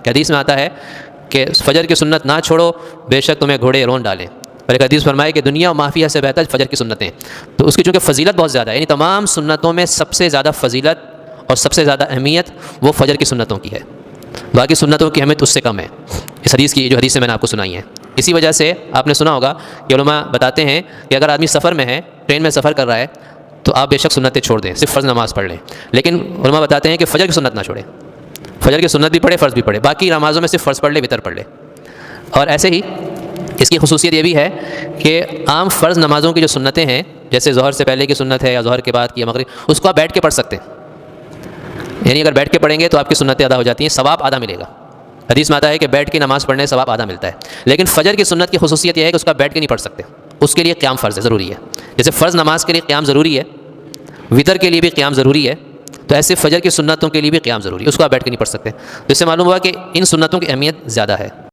حدیث میں آتا ہے کہ فجر کی سنت نہ چھوڑو بے شک تمہیں گھوڑے رون ڈالیں، اور ایک حدیث فرمائے کہ دنیا و مافیہ سے بہتر فجر کی سنتیں. تو اس کی چونکہ فضیلت بہت زیادہ ہے، یعنی تمام سنتوں میں سب سے زیادہ فضیلت اور سب سے زیادہ اہمیت وہ فجر کی سنتوں کی ہے، باقی سنتوں کی اہمیت اس سے کم ہے، اس حدیث کی جو حدیثیں میں نے آپ کو سنائی ہیں. اسی وجہ سے آپ نے سنا ہوگا کہ علماء بتاتے ہیں کہ اگر آدمی سفر میں ہے، ٹرین میں سفر کر رہا ہے، تو آپ بے شک سنتیں چھوڑ دیں، صرف فرض نماز پڑھ لیں. لیکن علماء بتاتے ہیں کہ فجر کی سنت نہ چھوڑیں، فجر کی سنت بھی پڑھے، فرض بھی پڑھے، باقی نمازوں میں صرف فرض پڑھ لے، وتر پڑھ لے. اور ایسے ہی اس کی خصوصیت یہ بھی ہے کہ عام فرض نمازوں کی جو سنتیں ہیں، جیسے ظہر سے پہلے کی سنت ہے یا ظہر کے بعد کی یا مغرب، اس کو آپ بیٹھ کے پڑھ سکتے ہیں. یعنی اگر بیٹھ کے پڑھیں گے تو آپ کی سنتیں ادا ہو جاتی ہیں، ثواب آدھا ملے گا. حدیث میں آتا ہے کہ بیٹھ کے نماز پڑھنے سے ثواب آدھا ملتا ہے. لیکن فجر کی سنت کی خصوصیت یہ ہے کہ اس کا بیٹھ کے نہیں پڑھ سکتے، اس کے لیے قیام فرض ہے، ضروری ہے. جیسے فرض نماز کے لیے قیام ضروری ہے، وتر کے لیے بھی قیام ضروری ہے، تو ایسے فجر کی سنتوں کے لیے بھی قیام ضروری ہے، اس کو آپ بیٹھ کے نہیں پڑھ سکتے. تو اس سے معلوم ہوا کہ ان سنتوں کی اہمیت زیادہ ہے.